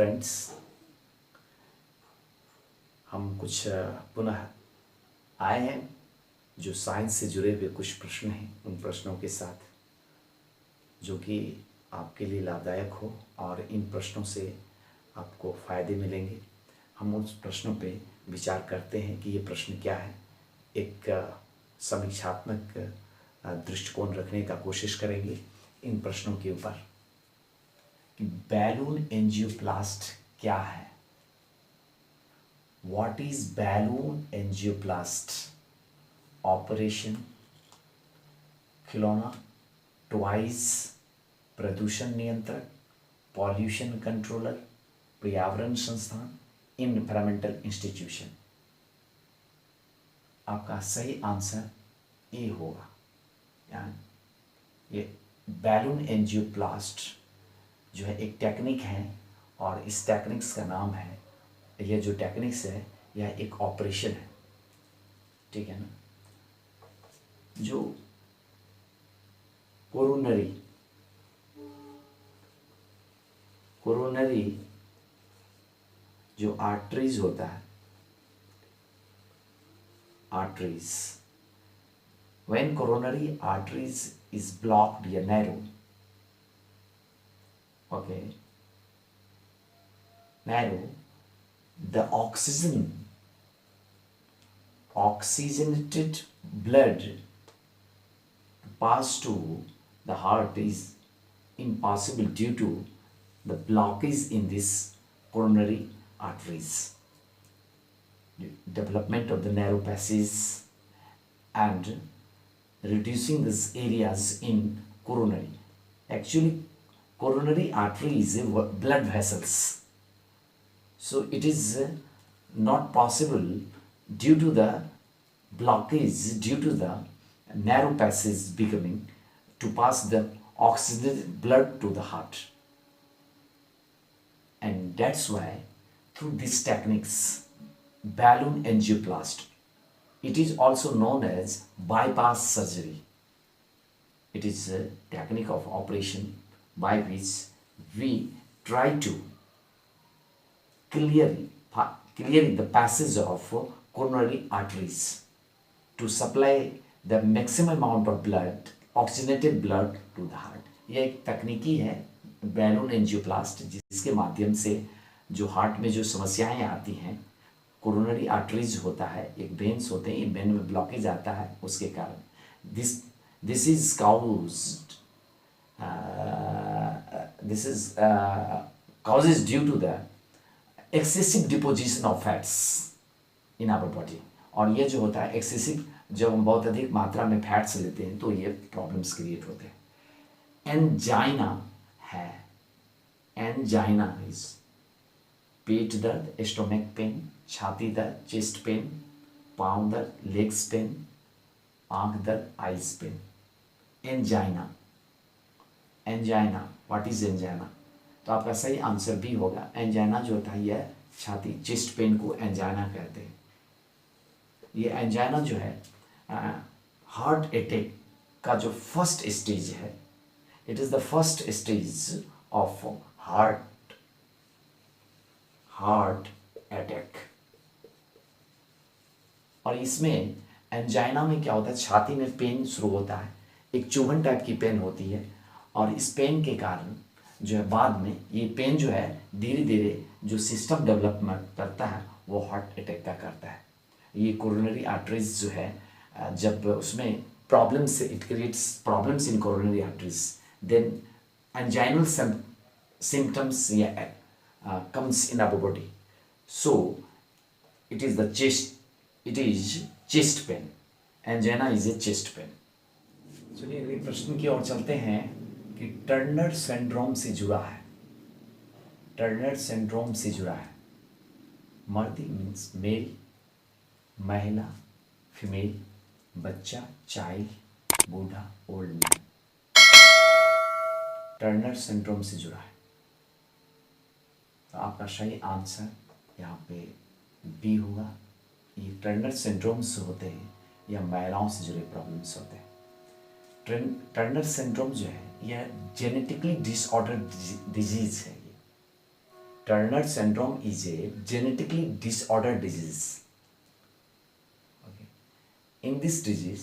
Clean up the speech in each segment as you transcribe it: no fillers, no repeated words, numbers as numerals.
Friends, हम कुछ पुनः आए हैं जो साइंस से जुड़े हुए कुछ प्रश्न हैं, उन प्रश्नों के साथ जो कि आपके लिए लाभदायक हो और इन प्रश्नों से आपको फ़ायदे मिलेंगे। हम उस प्रश्नों पे विचार करते हैं कि ये प्रश्न क्या है, एक समीक्षात्मक दृष्टिकोण रखने का कोशिश करेंगे इन प्रश्नों के ऊपर कि बैलून एंजियोप्लास्ट क्या है। What is balloon angioplast? Operation, खिलौना, टॉयज, प्रदूषण नियंत्रक, पॉल्यूशन कंट्रोलर, पर्यावरण संस्थान, इन्वायरमेंटल इंस्टीट्यूशन। आपका सही आंसर ए होगा। यानी ये बैलून एंजियोप्लास्ट जो है एक टेक्निक है और इस टेक्निक्स का नाम है, यह जो टेक्निक्स है यह एक ऑपरेशन है, ठीक है ना। जो कोरोनरी जो आर्टरीज होता है, arteries, when coronary arteries is blocked या narrow, okay, narrow, the oxygenated blood pass to the heart is impossible due to the blockage in this coronary arteries, development of the narrow passages and reducing these areas in coronary. Actually coronary artery is blood vessels, so it is not possible due to the blockage, due to the narrow passage becoming to pass the oxygenated blood to the heart. And that's why through these techniques, balloon angioplasty, it is also known as bypass surgery. It is a technique of operation by which we try to clear the passage of coronary arteries to supply the maximum amount of blood, oxygenated blood to the heart. यह एक तकनीकी है balloon एंजियोप्लास्ट, जिसके माध्यम से जो heart में जो समस्याएं आती हैं, कोरोनरी आर्टरीज होता है, एक वेन्स होते हैं, इन वेन में ब्लॉकेज आता है, उसके कारण this is caused, this is causes due to the excessive deposition of fats in our body. और ये जो होता है एक्सेसिव, जब हम बहुत अधिक मात्रा में फैट्स लेते हैं तो ये प्रॉब्लम्स क्रिएट होते हैं। एंजाइना है, एंजाइना इज पेट दर्द, स्टोमक पेन, छाती दर्द, चेस्ट पेन, पाँव दर्द, लेग्स पेन, आंख दर्द, eyes pain. Angina, angina, what is angina? तो आपका सही आंसर भी होगा। एंजाइना जो होता है यह छाती, चेस्ट पेन को एंजाइना कहते हैं। ये एंजाइना जो है हार्ट अटैक का जो फर्स्ट स्टेज है, it is the first stage of heart attack. और इसमें एंजाइना में क्या होता है, छाती में पेन शुरू होता है, एक चुभन टाइप की पेन होती है, और इस पेन के कारण जो है बाद में ये पेन जो है धीरे धीरे जो सिस्टम डेवलपमेंट करता है वो हार्ट अटैक का करता है। ये कोरोनरी आर्टरीज जो है जब उसमें problems, it creates problems in coronary arteries, then anginal symptoms comes in our body. So it is the chest, it is chest pain. Angina is a chest pain. चलिए अगले प्रश्न की ओर चलते हैं कि टर्नर सिंड्रोम से जुड़ा है, टर्नर सिंड्रोम से जुड़ा है। मर्दी मीन्स मेल, महिला फीमेल, बच्चा चाइल्ड, बूढ़ा ओल्ड मैन। टर्नर सिंड्रोम से जुड़ा है, तो आपका सही आंसर यहाँ पे बी होगा। ये टर्नर सिंड्रोम्स होते हैं या महिलाओं से जुड़े प्रॉब्लम्स होते हैं। टर्नर सिंड्रोम जो है यह जेनेटिकली डिसऑर्डर डिजीज है। Turner syndrome is a genetically disorder disease. In this disease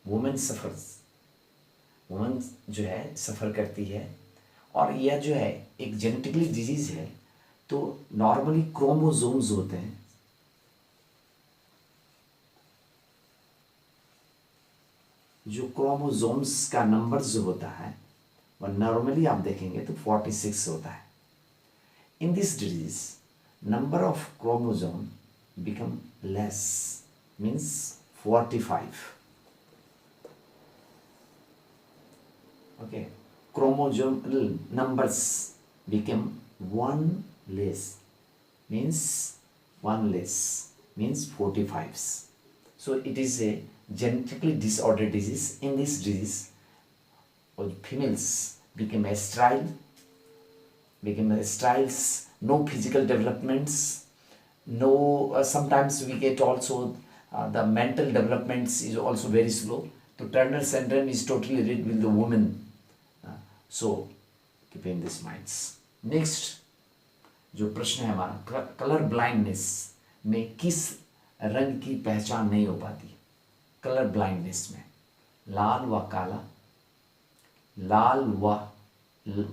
women suffers, women जो है सफ़र करती है, और यह जो है एक जेनेटिकली डिजीज है। तो नॉर्मली क्रोमोसोम्स होते हैं, जो क्रोमोसोम्स का नंबर जो होता है वह नॉर्मली आप देखेंगे तो 46 होता है। In this disease number of chromosome become less, means 45। okay, chromosomal numbers become one less, means 45. So it is a genetically disordered disease. In this disease females become sterile, no physical developments, no sometimes we get also the mental developments is also very slow. So Turner syndrome is totally related with the woman. So keep in this minds. Next जो प्रश्न है हमारा, colour blindness में किस रंग की पहचान नहीं हो पाती? कलर ब्लाइंडनेस में लाल व काला, लाल व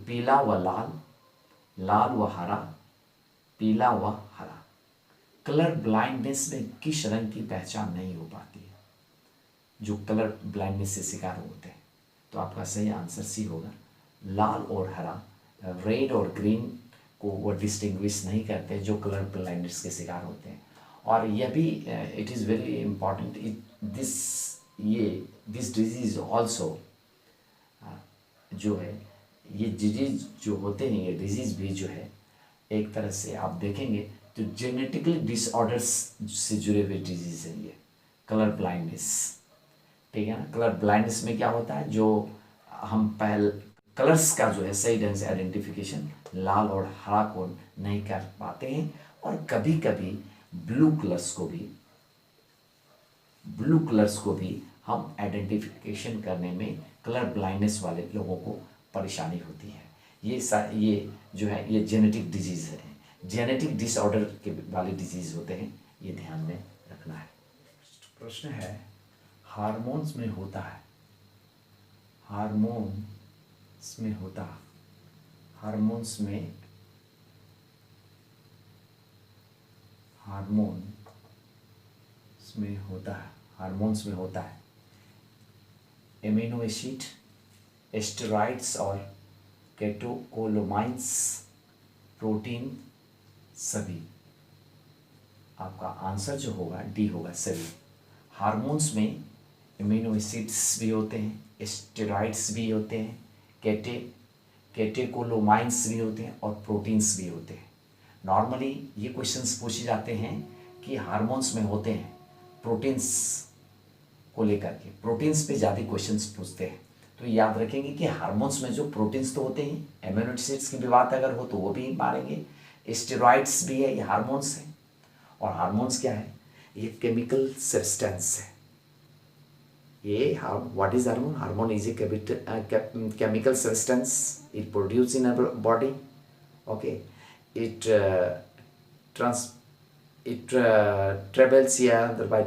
पीला व लाल, लाल व हरा, पीला व हरा। कलर ब्लाइंडनेस में किस रंग की पहचान नहीं हो पाती है जो कलर ब्लाइंडनेस से शिकार होते हैं? तो आपका सही आंसर सी होगा, लाल और हरा, रेड और ग्रीन को वो डिस्टिंग्विश नहीं करते जो कलर ब्लाइंडनेस के शिकार होते हैं। और यह भी it is very important, this disease also जो है, ये डिजीज़ जो होते हैं, ये डिजीज़ भी जो है एक तरह से आप देखेंगे तो जेनेटिकली डिसऑर्डर्स से जुड़े हुए डिजीज़ हैं ये कलर ब्लाइंडनेस। ठीक है ना? कलर ब्लाइंडनेस में क्या होता है, जो हम पहले कलर्स का जो है सही ढंग से आइडेंटिफिकेशन लाल और हरा को नहीं कर पाते हैं, और कभी कभी ब्लू कलर्स को भी हम आइडेंटिफिकेशन करने में कलर ब्लाइंडनेस वाले लोगों को परेशानी होती है। ये जो है ये जेनेटिक डिजीज़ है, जेनेटिक डिसऑर्डर के वाले डिजीज़ होते हैं, ये ध्यान में रखना है। प्रश्न है, हार्मोन्स में होता है, हार्मोन्स में होता है, हार्मोन्स में होता है एमिनो एसिड, एस्टेरॉइड्स और कैटेकोलोमाइन्स, प्रोटीन, सभी। आपका आंसर जो होगा डी होगा, सभी। हार्मोन्स में एमिनो एसिड्स भी होते हैं, एस्टेरॉइड्स भी होते हैं, कैटेकोलोमाइन्स भी होते हैं और प्रोटीन्स भी होते हैं। नॉर्मली ये क्वेश्चंस पूछे जाते हैं कि हार्मोन्स में होते हैं, प्रोटीन्स को लेकर के, प्रोटीन्स पे ज़्यादा क्वेश्चंस पूछते हैं। तो याद रखेंगे कि हार्मोन्स में जो प्रोटीन्स तो होते हैं, एमिनो एसिड्स की भी बात अगर हो तो वो भी मारेंगे, स्टेरॉइड्स भी है, ये हार्मोन्स है। और हार्मोन्स क्या है? ये केमिकल सब्सटेंस है। ये what is hormone? Hormone is a chemical substance, it produced in our body. Okay, it travels by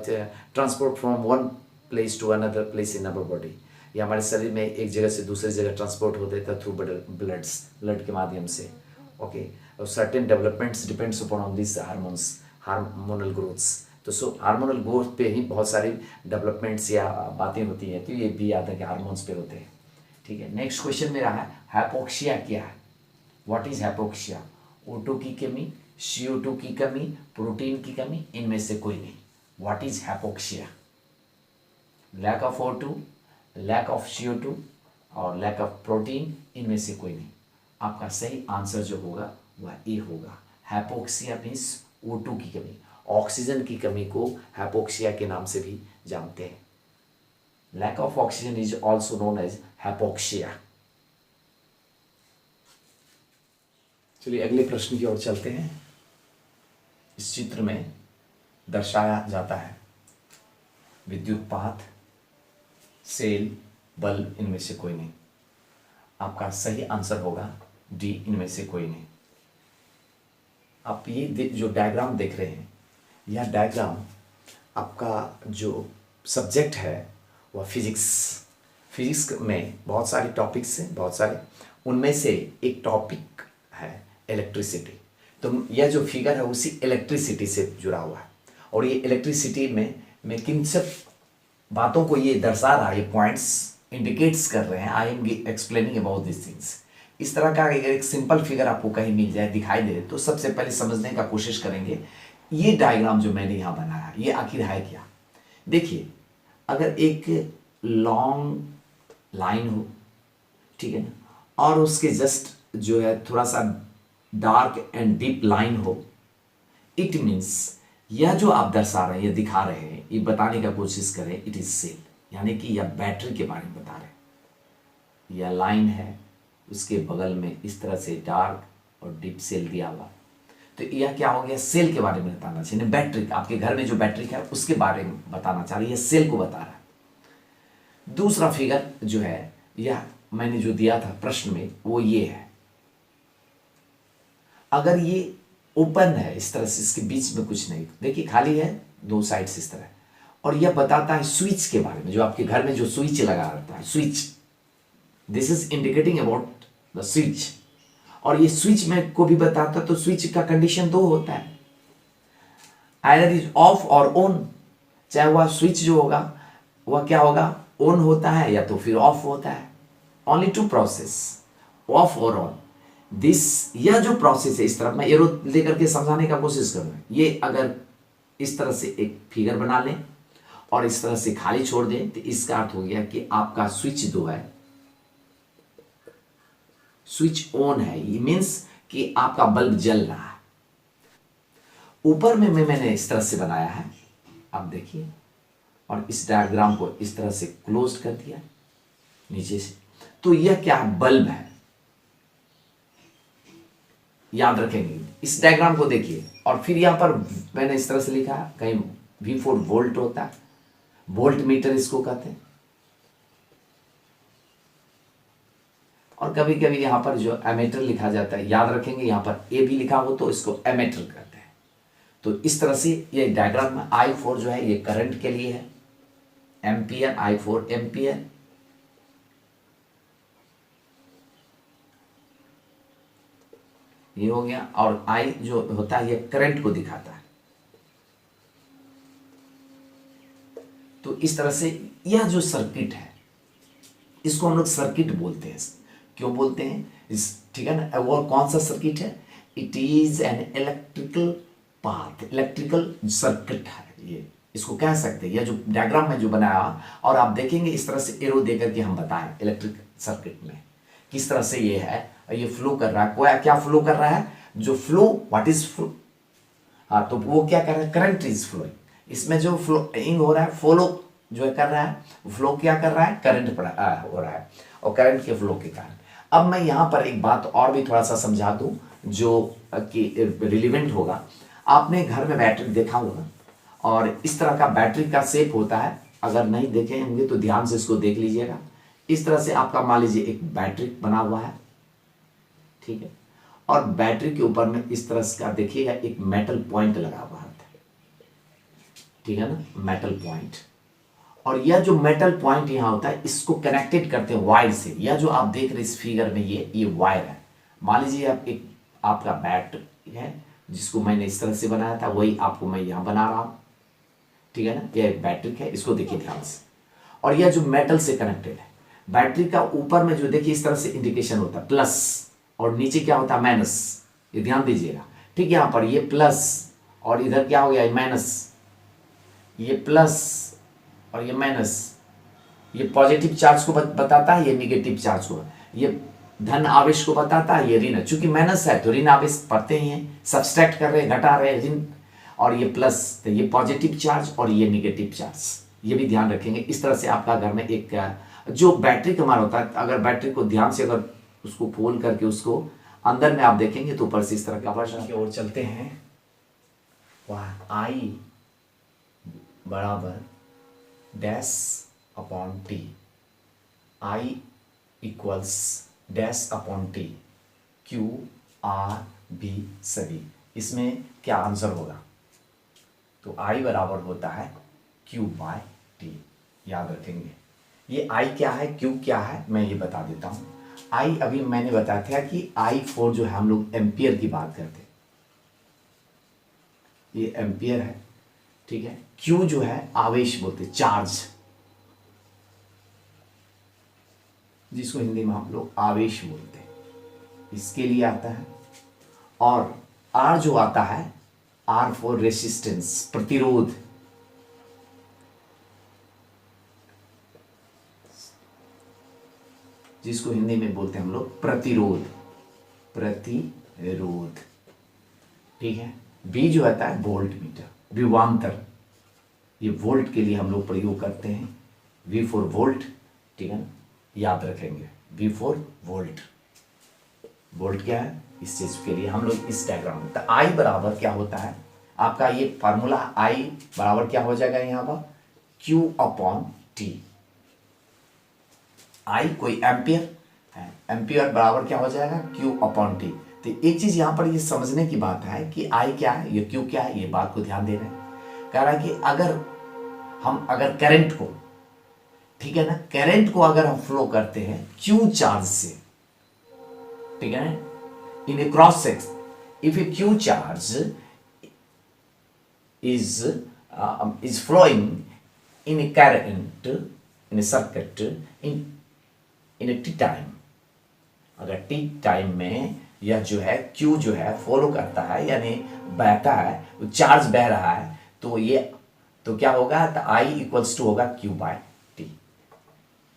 transport from one place to another place in our body. ये हमारे शरीर में एक जगह से दूसरी जगह ट्रांसपोर्ट होते हैं थ्रू ब्लड के माध्यम से। ओके, और certain developments depends upon on this hormonal growths. तो हार्मोनल ग्रोथ पे ही बहुत सारी डेवलपमेंट्स या बातें होती हैं, तो ये भी याद है कि हार्मोन्स पे होते हैं। ठीक है, नेक्स्ट क्वेश्चन मेरा है, हाइपोक्सिया क्या है? What is hypoxia? O2 की कमी, CO2 की कमी, प्रोटीन की कमी, इनमें से कोई नहीं। What is hypoxia? Lack of O2, lack of CO2 और लैक ऑफ प्रोटीन, इनमें से कोई नहीं। आपका सही आंसर जो होगा वह ए होगा। हाइपोक्सिया मीन्स O2 की कमी, ऑक्सीजन की कमी को हाइपोक्सिया के नाम से भी जानते हैं। Lack of oxygen is also known as hypoxia. चलिए अगले प्रश्न की ओर चलते हैं। इस चित्र में दर्शाया जाता है विद्युत पात, सेल, बल्ब, इनमें से कोई नहीं। आपका सही आंसर होगा डी, इनमें से कोई नहीं। आप ये जो डायग्राम देख रहे हैं, यह डायग्राम आपका जो सब्जेक्ट है वह फिजिक्स में बहुत सारे टॉपिक्स हैं, बहुत सारे, उनमें से एक टॉपिक है इलेक्ट्रिसिटी। तो यह जो फिगर है उसी इलेक्ट्रिसिटी से जुड़ा हुआ है, और ये इलेक्ट्रिसिटी में किन सब बातों को ये दर्शा रहा है, ये पॉइंट्स इंडिकेट्स कर रहे हैं। I am explaining about this things. इस तरह का एक सिंपल फिगर आपको कहीं मिल जाए, दिखाई दे, तो सबसे पहले समझने का कोशिश करेंगे ये डायग्राम जो मैंने यहाँ बनाया ये आखिर है क्या। देखिए, अगर एक लॉन्ग लाइन हो, ठीक है ना, और उसके जस्ट जो है थोड़ा सा डार्क एंड डीप लाइन हो, इट मीन्स यह जो आप दर्शा रहे हैं, ये दिखा रहे हैं, ये बताने का कोशिश करें, इट इज सेल, यानी कि यह बैटरी के बारे में बता रहे हैं। यह लाइन है, उसके बगल में इस तरह से डार्क और डीप सेल दिया हुआ, तो यह क्या हो गया, सेल के बारे में बताना चाहिए। बैटरी, आपके घर में जो बैटरी है उसके बारे में बताना चाह रही है, सेल को बता रहा है। दूसरा फिगर जो है, यह मैंने जो दिया था प्रश्न में, वो ये है। अगर ये ओपन है इस तरह से, इसके बीच में कुछ नहीं, देखिए खाली है, दो साइड से इस तरह, और यह बताता है स्विच के बारे में, जो आपके घर में जो स्विच लगा रहता है, switch, this is indicating about the switch. और ये स्विच में को भी बताता, तो स्विच का कंडीशन दो होता है, आइदर इज ऑफ और ऑन। चाहे वह स्विच जो होगा वह क्या होगा, ऑन होता है या तो फिर ऑफ होता है। ओनली टू प्रोसेस, ऑफ और ऑन। दिस, यह जो प्रोसेस है, इस तरफ मैं एरो लेकर के समझाने का कोशिश करूंगा। ये अगर इस तरह से एक फिगर बना लें और इस तरह से खाली छोड़ दें, तो इसका अर्थ हो गया कि आपका स्विच जो है, स्विच ऑन है, ये मीन्स कि आपका बल्ब जल रहा है। ऊपर में मैंने इस तरह से बनाया है, आप देखिए, और इस डायग्राम को इस तरह से क्लोज कर दिया नीचे से, तो यह क्या है, बल्ब है। याद रखेंगे, इस डायग्राम को देखिए, और फिर यहां पर मैंने इस तरह से लिखा, कहीं V4 वोल्ट होता है, वोल्ट मीटर इसको कहते हैं, और कभी कभी यहां पर जो एमीटर लिखा जाता है, याद रखेंगे, यहां पर ए भी लिखा हो तो इसको एमीटर कहते हैं। तो इस तरह से ये डायग्राम में I4 जो है ये करंट के लिए है, एम्पियर, I4 एम्पियर, ये हो गया, और I जो होता है ये करंट को दिखाता है। तो इस तरह से यह जो सर्किट है, इसको हम लोग सर्किट बोलते हैं। क्यों बोलते हैं इस, ठीक है ना, वो कौन सा सर्किट है, it is an electrical path, electrical circuit है ये, इसको कह सकते हैं। यह जो डायग्राम में जो बनाया, और आप देखेंगे इस तरह से एरो देकर के हम बताएं इलेक्ट्रिक सर्किट में किस तरह से ये है, ये फ्लो कर रहा है, क्या फ्लो कर रहा है, जो फ्लो, व्हाट इज फ्लो, हाँ, तो वो क्या कर रहा है, करंट इज फ्लोइंग। इसमें जो फ्लोइंग हो रहा है, फॉलो जो है कर रहा है, फ्लो क्या कर रहा है, करंट हो रहा है, और करंट के फ्लो के कारण। अब मैं यहाँ पर एक बात और भी थोड़ा सा समझा दूं जो कि रिलीवेंट होगा। आपने घर में बैटरी देखा होगा, और इस तरह का बैटरी का शेप होता है, अगर नहीं देखे होंगे तो ध्यान से इसको देख लीजिएगा। इस तरह से आपका मान लीजिए एक बैटरी बना हुआ है, ठीक है, और बैटरी के ऊपर में इस तरह का देखिएगा एक मेटल पॉइंट लगा हुआ है, ठीक है ना, मेटल पॉइंट। और यह जो मेटल पॉइंट यहां होता है, इसको कनेक्टेड करते हैं वायर से। यह जो आप देख रहे हैं इस फिगर में, ये वायर है। मान लीजिए आप एक आपका बैटरी है, जिसको मैंने इस तरह से बनाया था, वही आपको मैं यहां बना रहा हूं, ठीक है ना, यह बैटरी है, इसको देखिए ध्यान से। और यह जो मेटल से कनेक्टेड है, बैटरी का ऊपर में जो देखिए इस तरह से इंडिकेशन होता है प्लस, और नीचे क्या होता है, माइनस, ये ध्यान दीजिएगा, ठीक है। यहां पर ये प्लस, और इधर क्या हो गया, माइनस, ये प्लस और ये माइनस, ये पॉजिटिव चार्ज को बताता है, ये निगेटिव चार्ज को, ये धन आवेश को बताता है, ये ऋण, चूंकि माइनस है तो ऋण आवेश पढ़ते ही हैं, सब्सट्रैक्ट कर रहे हैं, घटा रहे हैं ऋण, और ये प्लस, तो ये पॉजिटिव चार्ज और ये निगेटिव चार्ज, ये भी ध्यान रखेंगे। इस तरह से आपका घर में एक जो बैटरी का मान होता है, अगर बैटरी को ध्यान से अगर उसको खोल करके उसको अंदर में आप देखेंगे तो ऊपर से इस तरह का वर्जन की ओर चलते हैं। वह आई बराबर dash upon T, I equals dash upon T, Q R B सभी, इसमें क्या आंसर होगा? तो I बराबर होता है Q/T, याद रखेंगे। ये I क्या है, Q क्या है, मैं ये बता देता हूँ। I अभी मैंने बताया था कि I4 जो है हम लोग एम्पियर की बात करते हैं, ये एम्पियर है, ठीक है। Q जो है आवेश बोलते, चार्ज, जिसको हिंदी में हम लोग आवेश बोलते हैं, इसके लिए आता है। और R जो आता है, R फॉर रेसिस्टेंस, प्रतिरोध, जिसको हिंदी में बोलते हैं हम लोग प्रतिरोध, प्रतिरोध, ठीक है। B जो आता है वोल्ट मीटर, विभवांतर, ये वोल्ट के लिए हम लोग प्रयोग करते हैं, V फॉर वोल्ट, ठीक है ना, याद रखेंगे, V फॉर वोल्ट। वोल्ट क्या है, इस चीज के लिए हम लोग इस डायग्राम में, तो I बराबर क्या होता है आपका, ये फार्मूला I बराबर क्या हो जाएगा यहाँ पर, Q/T। I कोई एम्पियर है, एम्पियर बराबर क्या हो जाएगा, Q/T। तो एक चीज यहाँ पर ये समझने की बात है कि I क्या है, ये Q क्या है, ये बात को ध्यान दे रहे हैं। कह रहा है कि अगर करंट को, ठीक है ना, करंट को अगर हम फ्लो करते हैं Q चार्ज से, ठीक है ना, in a cross section, if a Q charge is flowing in a current in a circuit in a T time, अगर T टाइम में यह जो है Q जो है फॉलो करता है, यानी बहता है, चार्ज बह रहा है, तो क्या होगा, तो I इक्वल्स टू होगा Q/T।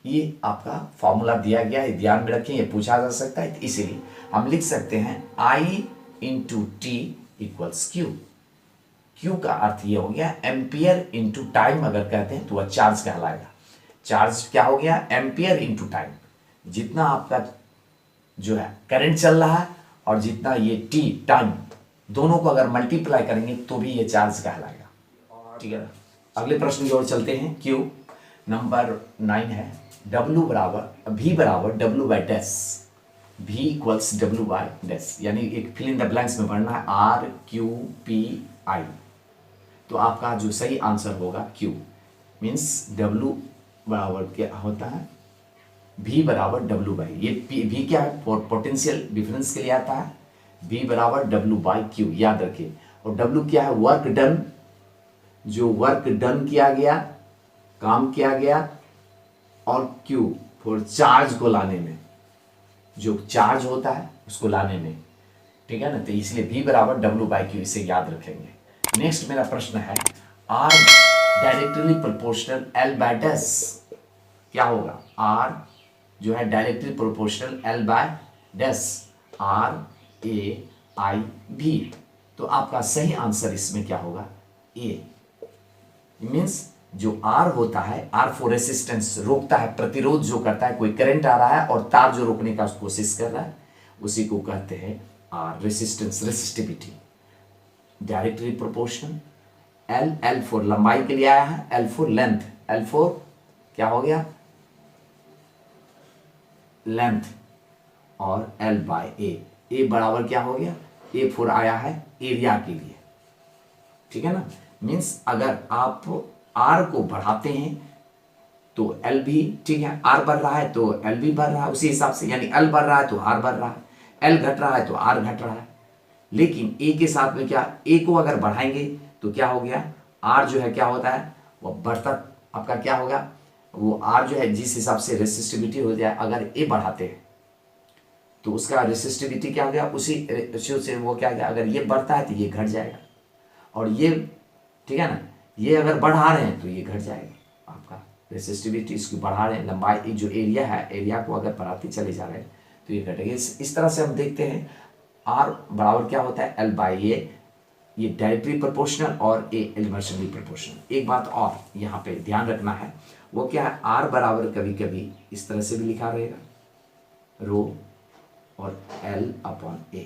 ये आपका फॉर्मूला दिया गया है, ध्यान में रखें, ये पूछा जा सकता है, तो इसीलिए हम लिख सकते हैं I into T equals Q। Q का अर्थ ये हो गया एम्पियर इंटू टाइम, अगर कहते हैं तो वह चार्ज कहलाएगा। चार्ज क्या हो गया, एम्पियर इंटू टाइम, जितना आपका जो है करंट चल रहा है और जितना ये T टाइम, दोनों को अगर मल्टीप्लाई करेंगे तो भी ये चार्ज कहलाएगा, ठीक है ना। अगले प्रश्न की ओर चलते हैं। Q नंबर 9 है, W बराबर V बराबर W/डैश, V इक्वल्स W/डैश, यानी एक फिल इन द ब्लैंक्स में पढ़ना है, RQPI। तो आपका जो सही आंसर होगा Q मीन्स W बराबर क्या होता है, V बराबर W/, ये V क्या है, पोटेंशियल डिफरेंस के लिए आता है, V बराबर W/Q, याद रखिए। और W क्या है, वर्क डन, जो वर्क डन किया गया, काम किया गया, और Q फॉर चार्ज को लाने में, जो चार्ज होता है उसको लाने में, ठीक है ना, तो इसलिए V बराबर W/Q, इसे याद रखेंगे। नेक्स्ट मेरा प्रश्न है, R डायरेक्टली प्रोपोर्शनल L/डैश, क्या होगा, R जो है डायरेक्टली प्रोपोर्शनल L/डैश, RAIV। तो आपका सही आंसर इसमें क्या होगा, A। मीन्स जो R होता है, R फॉर रेसिस्टेंस, रोकता है, प्रतिरोध जो करता है, कोई करंट आ रहा है और तार जो रोकने का कोशिश कर रहा है, उसी को कहते हैं R, resistance, resistivity. Directly proportional, L for लंबाई के लिए आया है, L for length, L for क्या हो गया, लेंथ, और L/A, A बराबर क्या हो गया, A फॉर आया है एरिया के लिए, ठीक है ना। मीन्स अगर आप R को बढ़ाते हैं तो L भी, ठीक है, R बढ़ रहा है तो L भी बढ़ रहा है, उसी हिसाब से, यानी L बढ़ रहा है तो R बढ़ रहा है, L घट रहा है तो R घट रहा है। लेकिन A के साथ में क्या, A को अगर बढ़ाएंगे तो क्या हो गया, R जो है क्या होता है, वो बढ़ता, आपका क्या होगा, वो R जो है जिस हिसाब से रेसिस्टिविटी हो जाए, अगर A बढ़ाते हैं तो उसका रेसिस्टिविटी क्या हो गया, उसी रेशियो से वो क्या गया, अगर ये बढ़ता है तो ये घट जाएगा, और ये, ठीक है ना, ये अगर बढ़ा रहे हैं तो ये घट जाएगा, आपका रेसिस्टिविटी इसकी बढ़ा रहे हैं, लंबाई जो एरिया है, एरिया को अगर बढ़ाते चले जा रहे हैं तो ये घटेगा। इस तरह से हम देखते हैं R बराबर क्या होता है, L/A, ये डायरेक्टली प्रोपोर्शनल और A इनवर्सली प्रोपोर्शनल। एक बात और यहाँ पे ध्यान रखना है, वो क्या है, R बराबर कभी कभी इस तरह से भी लिखा रहेगा, रो और L/A,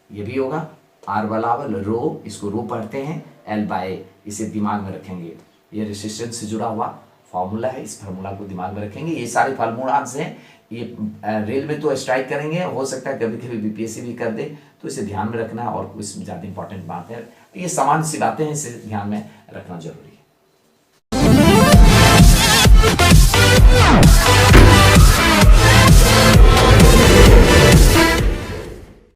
ये भी होगा, R बराबर रो, इसको रो पढ़ते हैं, L/A, इसे दिमाग में रखेंगे। ये रेसिस्टेंस से जुड़ा हुआ फार्मूला है, इस फार्मूला को दिमाग में रखेंगे। ये सारे फार्मूलाज हैं ये रेलवे तो स्ट्राइक करेंगे, हो सकता है कभी कभी बीपीएससी भी कर दे, तो इसे ध्यान में रखना और इसमें ज़्यादा इंपॉर्टेंट बात है। ये सामान्य सी बातें हैं, इसे ध्यान में रखना जरूरी है।